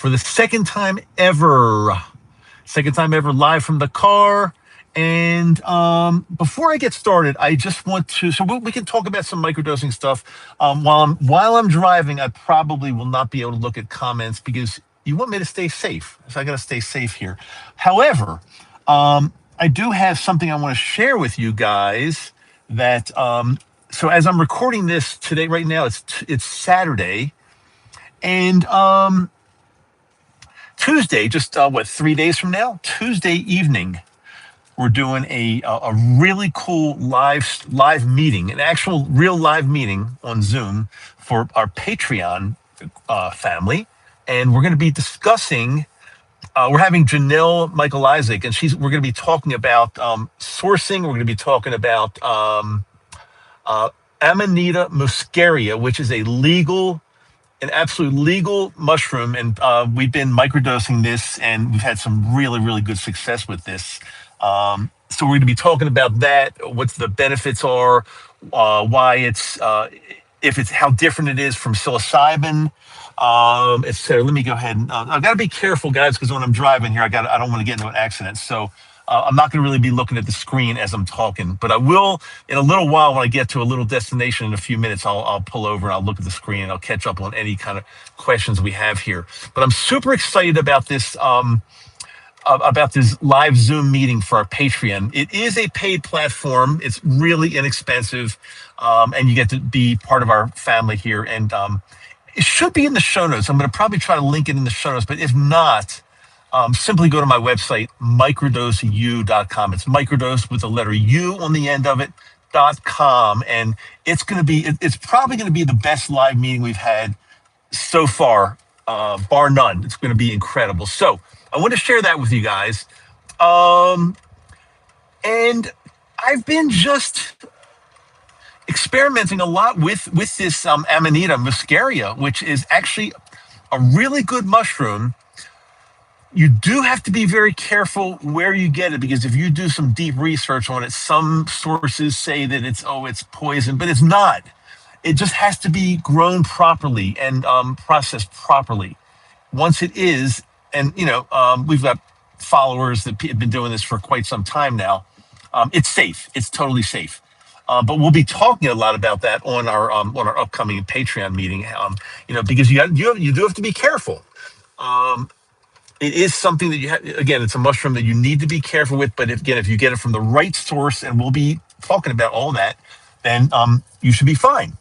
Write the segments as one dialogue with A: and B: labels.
A: for the second time ever. Second time ever live from the car. And before I get started, I just want to, so we can talk about some microdosing stuff. While I'm driving, I probably will not be able to look at comments because you want me to stay safe. So I got to stay safe here. However, I do have something I want to share with you guys that, so as I'm recording this today, right now, it's Saturday. And Tuesday, just 3 days from now, Tuesday evening, we're doing a really cool live meeting, an actual real live meeting on Zoom for our Patreon family, and we're going to be discussing. We're having Janelle Michael Isaac, and we're going to be talking about sourcing. We're going to be talking about Amanita muscaria, which is an absolute legal mushroom, and we've been microdosing this, and we've had some really, really good success with this. So we're going to be talking about that, what the benefits are, why it's, how different it is from psilocybin, etc. Let me go ahead and I've got to be careful, guys, because when I'm driving here, I don't want to get into an accident. So I'm not going to really be looking at the screen as I'm talking, but I will in a little while when I get to a little destination in a few minutes. I'll pull over and I'll look at the screen and I'll catch up on any kind of questions we have here. But I'm super excited about this. About this live Zoom meeting for our Patreon. It is a paid platform. It's really inexpensive, and you get to be part of our family here. And it should be in the show notes. I'm going to probably try to link it in the show notes, but if not, simply go to my website, microdoseu.com. It's microdose with the letter U on the end of it, .com. And it's probably going to be the best live meeting we've had so far, bar none. It's going to be incredible. So I want to share that with you guys. And I've been just experimenting a lot with this Amanita muscaria, which is actually a really good mushroom. You do have to be very careful where you get it, because if you do some deep research on it, some sources say that it's poison, but it's not. It just has to be grown properly and processed properly. Once it is, and we've got followers that have been doing this for quite some time now. It's safe. It's totally safe. But we'll be talking a lot about that on our upcoming Patreon meeting. Because you do have to be careful. It is something that it's a mushroom that you need to be careful with. But if you get it from the right source, and we'll be talking about all that, then you should be fine.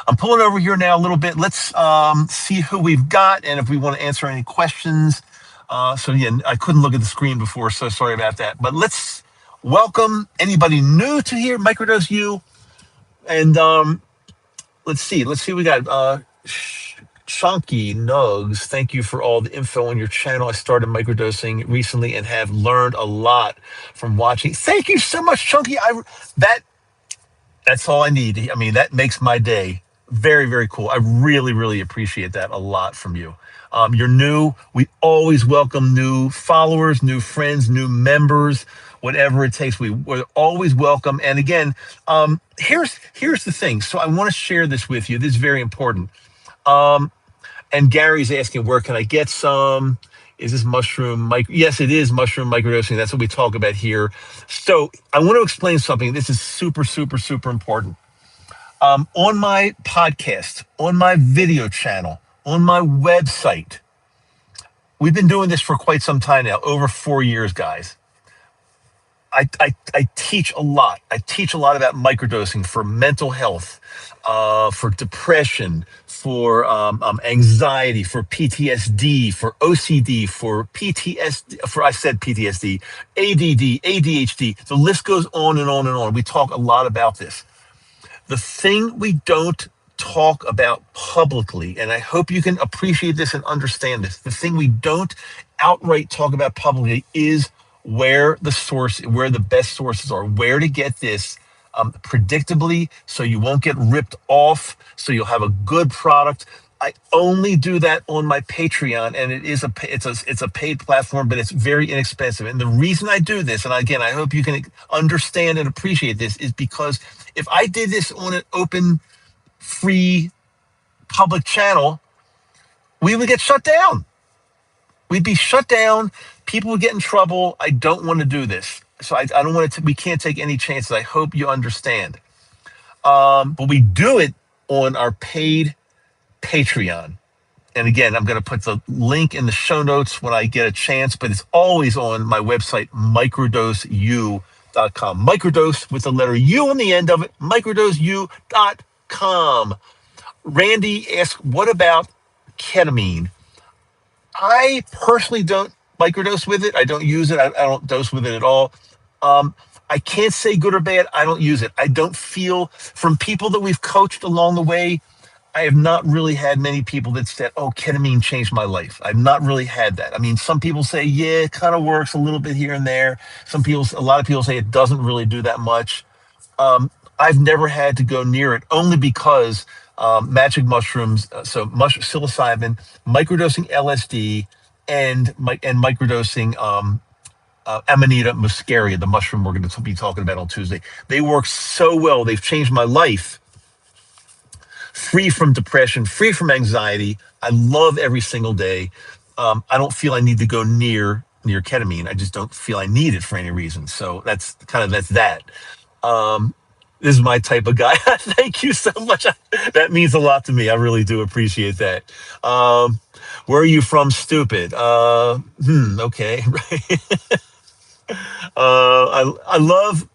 A: I'm pulling over here now a little bit. Let's see who we've got and if we want to answer any questions. I couldn't look at the screen before, so sorry about that. But let's welcome anybody new to here, Microdose U. And let's see. We got Chunky Nugs. Thank you for all the info on your channel. I started microdosing recently and have learned a lot from watching. Thank you so much, Chunky. That's all I need. I mean, that makes my day. Very, very cool. I really, really appreciate that a lot from you. You're new. We always welcome new followers, new friends, new members, whatever it takes. We're always welcome. And again, here's the thing. So I want to share this with you. This is very important. And Gary's asking, where can I get some? Is this mushroom? Yes, it is mushroom microdosing. That's what we talk about here. So I want to explain something. This is super, super, super important. On my podcast, on my video channel, on my website, we've been doing this for quite some time now, over 4 years, guys. I teach a lot. I teach a lot about microdosing for mental health, for depression, for anxiety, for PTSD, for OCD, for PTSD, ADD, ADHD. The list goes on and on and on. We talk a lot about this. The thing we don't talk about publicly, and I hope you can appreciate this and understand this, the thing we don't outright talk about publicly is where the best sources are, where to get this predictably, so you won't get ripped off, so you'll have a good product. I only do that on my Patreon, and it's a paid platform, but it's very inexpensive. And the reason I do this, and again, I hope you can understand and appreciate this, is because if I did this on an open, free, public channel, we would get shut down. We'd be shut down. People would get in trouble. I don't want to do this. So I don't want to, we can't take any chances. I hope you understand. But we do it on our paid Patreon. And again, I'm going to put the link in the show notes when I get a chance, but it's always on my website, microdoseu.com. Microdose with the letter U on the end of it, microdoseu.com. Randy asked, what about ketamine? I personally don't microdose with it. I don't use it. I don't dose with it at all. I can't say good or bad. I don't use it. I don't feel, from people that we've coached along the way, I have not really had many people that said, oh, ketamine changed my life. I've not really had that. I mean, some people say, yeah, it kind of works a little bit here and there. A lot of people say it doesn't really do that much. I've never had to go near it, only because magic mushrooms, psilocybin, microdosing LSD, and microdosing Amanita muscaria, the mushroom we're going to be talking about on Tuesday. They work so well. They've changed my life. Free from depression, free from anxiety. I love every single day. I don't feel I need to go near ketamine. I just don't feel I need it for any reason. So that's that. This is my type of guy. Thank you so much. That means a lot to me. I really do appreciate that. Where are you from, stupid? Okay. I love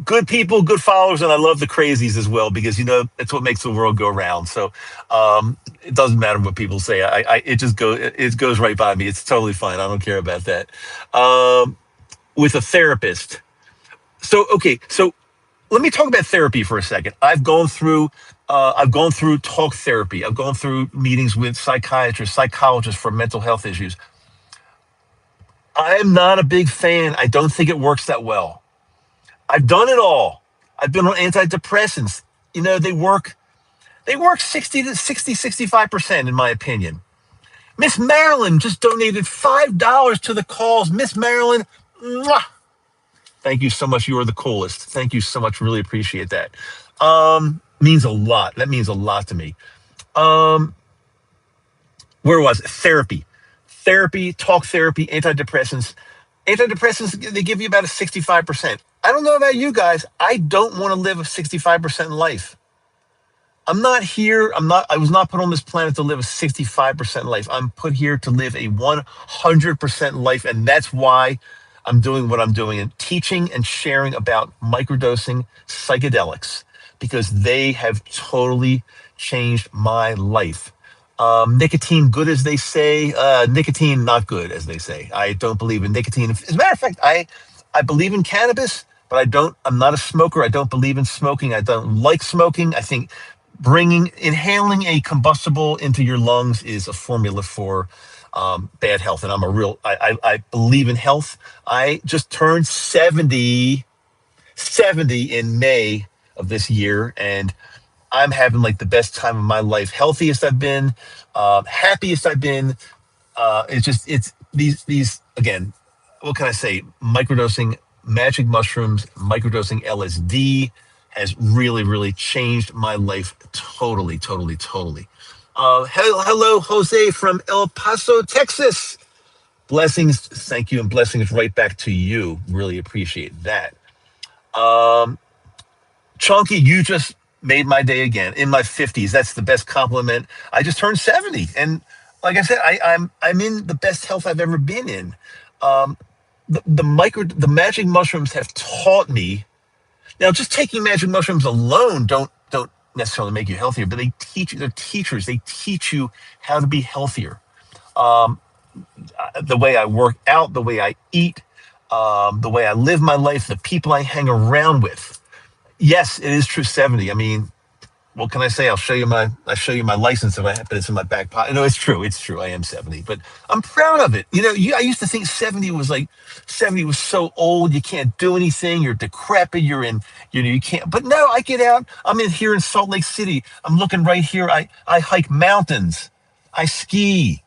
A: good people, good followers, and I love the crazies as well, because that's what makes the world go round. So it doesn't matter what people say. It goes right by me. It's totally fine. I don't care about that. With a therapist. So let me talk about therapy for a second. I've gone through talk therapy. I've gone through meetings with psychiatrists, psychologists for mental health issues. I'm not a big fan. I don't think it works that well. I've done it all. I've been on antidepressants. They work 65%, in my opinion. Miss Marilyn just donated $5 to the cause. Miss Marilyn, mwah. Thank you so much. You are the coolest. Thank you so much. Really appreciate that. Means a lot. That means a lot to me. Where was it? Therapy, talk therapy, antidepressants. Antidepressants, they give you about a 65%. I don't know about you guys. I don't want to live a 65% life. I was not put on this planet to live a 65% life. I'm put here to live a 100% life. And that's why I'm doing what I'm doing, and teaching and sharing about microdosing psychedelics, because they have totally changed my life. Nicotine, good as they say. Nicotine, not good as they say. I don't believe in nicotine. As a matter of fact, I believe in cannabis, but I'm not a smoker. I don't believe in smoking. I don't like smoking. I think inhaling a combustible into your lungs is a formula for bad health. And I believe in health. I just turned 70 in May of this year, and I'm having like the best time of my life. Healthiest I've been, happiest I've been. It's these again, what can I say? Microdosing magic mushrooms, microdosing LSD has really, really changed my life totally. Hello, Jose from El Paso, Texas. Blessings, thank you, and blessings right back to you. Really appreciate that. Chunky, you just made my day again. In my 50s, that's the best compliment. I just turned 70, and like I said, I'm in the best health I've ever been in. The magic mushrooms have taught me. Now, just taking magic mushrooms alone don't necessarily make you healthier, but they're teachers. They teach you how to be healthier. The way I work out, the way I eat, the way I live my life, the people I hang around with. Yes, it is true. 70. I mean, what can I say? I'll show you my license if I have, but it's in my back pocket. No, it's true. I am 70, but I'm proud of it. I used to think 70 was so old. You can't do anything. You're decrepit. You can't, but no, I get out. I'm here in Salt Lake City. I'm looking right here. I hike mountains. I ski.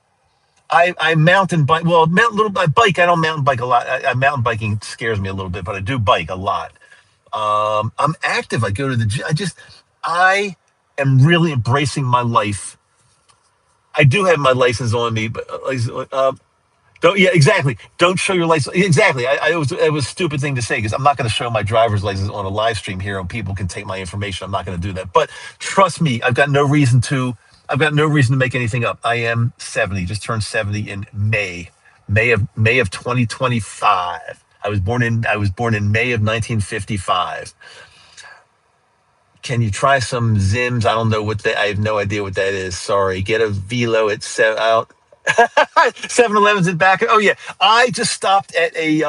A: I mountain bike. Well, I bike. I don't mountain bike a lot. Mountain biking scares me a little bit, but I do bike a lot. I'm active. I go to the gym. I am really embracing my life I do have my license on me, but don't, yeah, exactly. Don't show your license. Exactly. It was a stupid thing to say because I'm not going to show my driver's license on a live stream here, and people can take my information. I'm not going to do that. But trust me, I've got no reason to. I've got no reason to make anything up. I am 70. Just turned 70 in May of 2025. I was born in May of 1955. Can you try some Zims? I don't know what that. I have no idea what that is. Sorry. Get a Velo at 7-Eleven's in back. Oh yeah, I just stopped at a.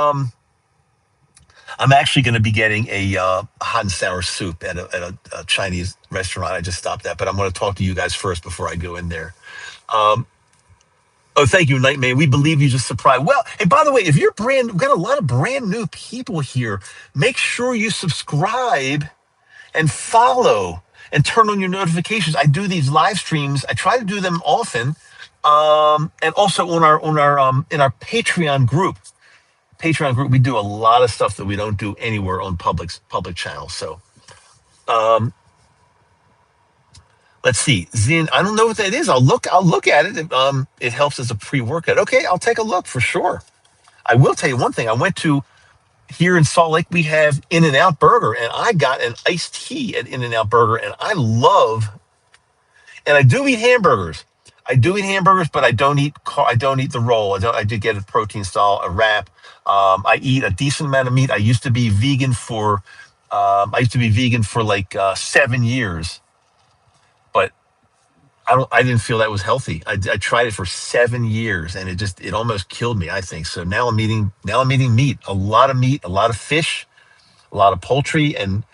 A: I'm actually going to be getting a hot and sour soup at a Chinese restaurant. I just stopped at, but I'm going to talk to you guys first before I go in there. Um, oh, thank you, Nightmare. We believe you just surprised. Well, hey, by the way, if you're we've got a lot of brand new people here. Make sure you subscribe and follow and turn on your notifications. I do these live streams. I try to do them often, and also on our in our Patreon group, we do a lot of stuff that we don't do anywhere on public channels. So let's see, Zin. I don't know what that is. I'll look at it. It helps as a pre-workout. Okay, I'll take a look for sure. I will tell you one thing. I went to here in Salt Lake. We have In-N-Out Burger, and I got an iced tea at In-N-Out Burger, and I do eat hamburgers. I do eat hamburgers, but I don't eat the roll. I did get a protein style, a wrap. I eat a decent amount of meat. I used to be vegan for like 7 years, but I didn't feel that was healthy. I tried it for 7 years, and it almost killed me, I think. So now I'm eating meat, a lot of meat, a lot of fish, a lot of poultry, and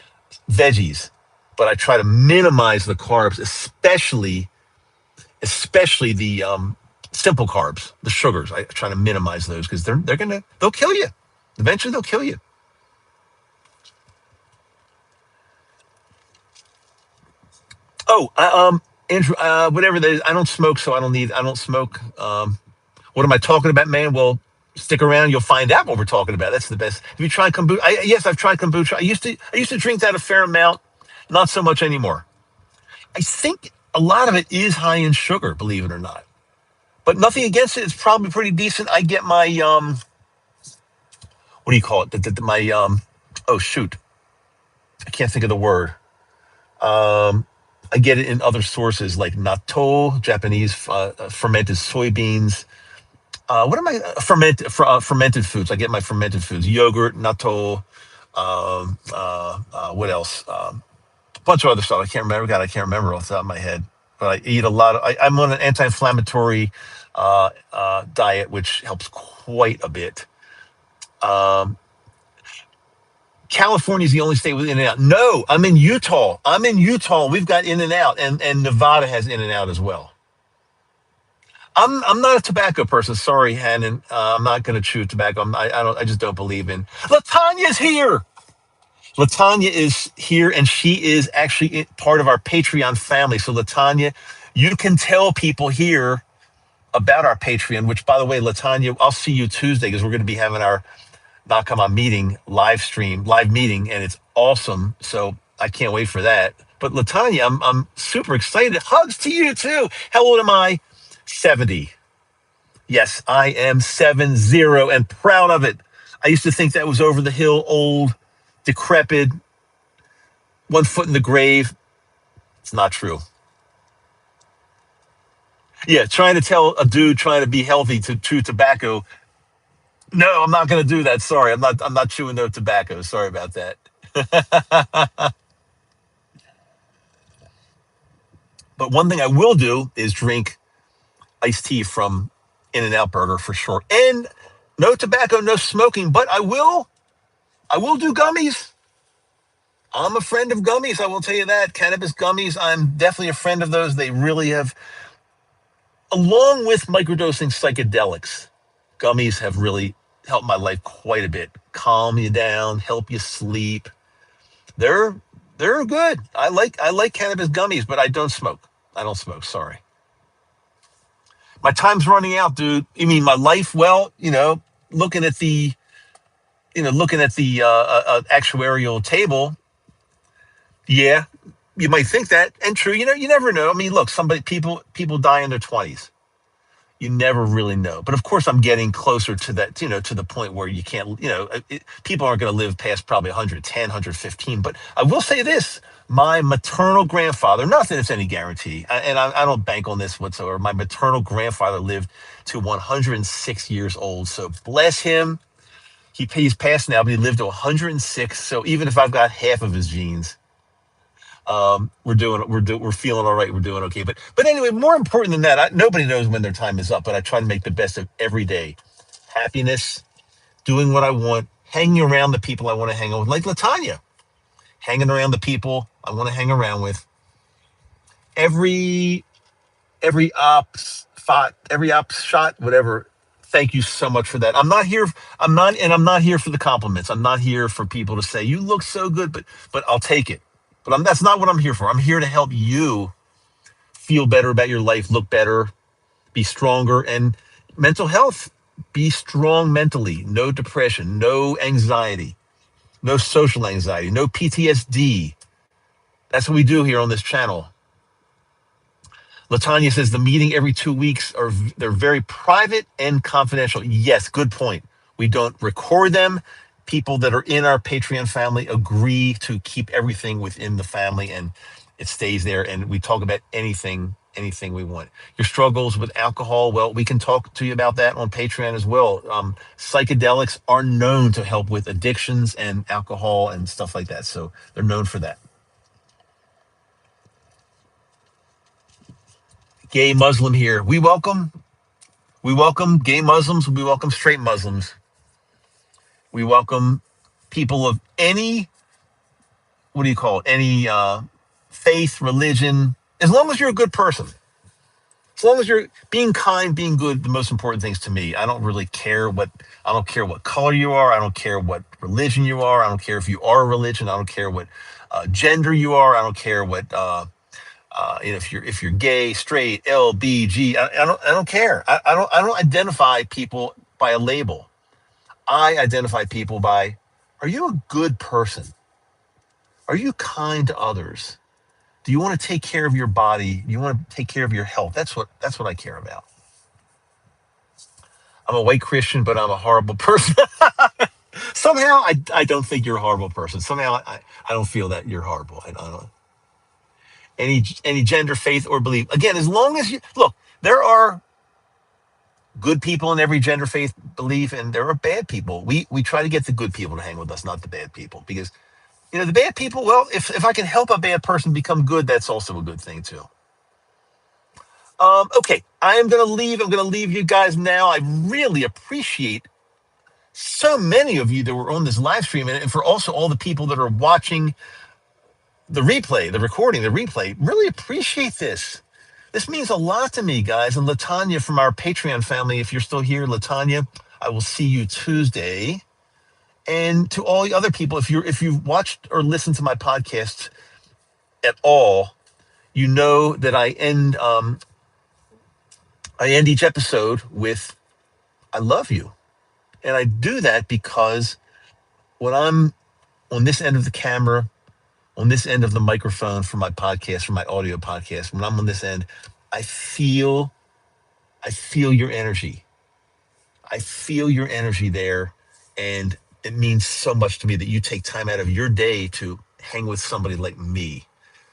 A: veggies. But I try to minimize the carbs, especially the simple carbs, the sugars. I try to minimize those because they'll kill you. Eventually, they'll kill you. Oh, Andrew, whatever that is, I don't smoke, so I don't smoke. What am I talking about, man? Well, stick around, you'll find out what we're talking about. That's the best. Have you tried kombucha? Yes, I've tried kombucha. I used to drink that a fair amount, not so much anymore. I think a lot of it is high in sugar, believe it or not. But nothing against it. It's probably pretty decent. I get my what do you call it? My oh shoot, I can't think of the word. Um, I get it in other sources like natto, Japanese fermented soybeans. What am I fermented foods? I get my fermented foods: yogurt, natto. What else? A bunch of other stuff. I can't remember. God, I can't remember off the top of my head. But I eat a lot of. I'm on an anti-inflammatory diet, which helps quite a bit. Um, California is the only state with In-N-Out. No, I'm in Utah. We've got In-N-Out, and Nevada has In-N-Out as well. I'm not a tobacco person. Sorry, Hannon. I'm not going to chew tobacco. I don't. I just don't believe in. Latanya's here. Latanya is here, and she is actually part of our Patreon family. So, Latanya, you can tell people here about our Patreon. Which, by the way, Latanya, I'll see you Tuesday because we're going to be having our Nakama meeting live meeting, and it's awesome. So I can't wait for that. But Latanya, I'm super excited. Hugs to you too. How old am I? 70. Yes, I am 70 and proud of it. I used to think that was over the hill, old, decrepit, one foot in the grave. It's not true. Yeah, trying to tell a dude trying to be healthy to chew tobacco. No, I'm not going to do that. Sorry, I'm not chewing no tobacco. Sorry about that. But one thing I will do is drink iced tea from In-N-Out Burger for sure. And no tobacco, no smoking, but I will do gummies. I'm a friend of gummies, I will tell you that. Cannabis gummies, I'm definitely a friend of those. They really have, along with microdosing psychedelics, gummies have really helped my life quite a bit. Calm you down, help you sleep. They're they're good. I like cannabis gummies, but I don't smoke. I don't smoke, sorry. My time's running out, dude. You mean my life? Well, looking at the looking at the actuarial table, yeah. You might think that, and true. You never know. I mean, look, people die in their 20s. You never really know. But of course, I'm getting closer to that, to the point where you can't, people aren't going to live past probably 110, 115. But I will say this: my maternal grandfather, not that it's any guarantee, and I don't bank on this whatsoever. My maternal grandfather lived to 106 years old. So bless him. He's passed now, but he lived to 106. So even if I've got half of his genes, we're feeling all right. We're doing okay. But anyway, more important than that, nobody knows when their time is up. But I try to make the best of every day. Happiness, doing what I want, hanging around the people I want to hang out with, like Latanya, hanging around the people I want to hang around with. Every ops shot, whatever. Thank you so much for that. I'm not here for the compliments. I'm not here for people to say you look so good, but I'll take it. But that's not what I'm here for. I'm here to help you feel better about your life, look better, be stronger, and mental health. Be strong mentally. No depression, no anxiety, no social anxiety, no PTSD. That's what we do here on this channel. Latanya says the meeting every 2 weeks they're very private and confidential. Yes, good point. We don't record them. People that are in our Patreon family agree to keep everything within the family, and it stays there. And we talk about anything we want. Your struggles with alcohol, well, we can talk to you about that on Patreon as well. Psychedelics are known to help with addictions and alcohol and stuff like that. So they're known for that. Gay Muslim here. We welcome gay Muslims. We welcome straight Muslims. We welcome people of any, what do you call it? Any faith, religion, as long as you're a good person. As long as you're being kind, being good, the most important things to me. I don't care what color you are. I don't care what religion you are. I don't care if you are a religion. I don't care what gender you are. I don't care what if you're gay, straight, L, B, G. I don't care. I don't identify people by a label. I identify people by, are you a good person? Are you kind to others? Do you want to take care of your body? Do you want to take care of your health? That's what I care about. I'm a white Christian, but I'm a horrible person. Somehow I don't think you're a horrible person. Somehow I don't feel that you're horrible. I don't know. Any gender, faith, or belief. Again, as long as you look, there are good people in every gender, faith, belief, and there are bad people. We try to get the good people to hang with us, not the bad people, because the bad people. Well, if I can help a bad person become good, that's also a good thing too. Okay, I am going to leave. I'm going to leave you guys now. I really appreciate so many of you that were on this live stream, and for also all the people that are watching the replay, the recording, the replay. Really appreciate this. This means a lot to me, guys. And Latanya from our Patreon family, if you're still here, Latanya, I will see you Tuesday. And to all the other people, if you've watched or listened to my podcast at all, you know that I end each episode with "I love you," and I do that because when I'm on this end of the camera, on this end of the microphone for my podcast, for my audio podcast, when I'm on this end, I feel your energy. I feel your energy there, and it means so much to me that you take time out of your day to hang with somebody like me.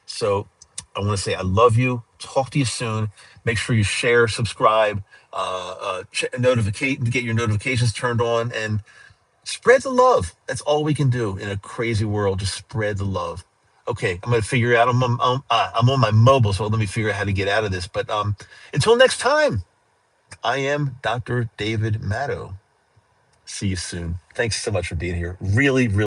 A: So I want to say I love you. Talk to you soon. Make sure you share, subscribe, get your notifications turned on, and spread the love. That's all we can do in a crazy world. Just spread the love. Okay, I'm going to figure out. I'm on my mobile, so let me figure out how to get out of this. But until next time, I am Dr. David Matto. See you soon. Thanks so much for being here. Really, really.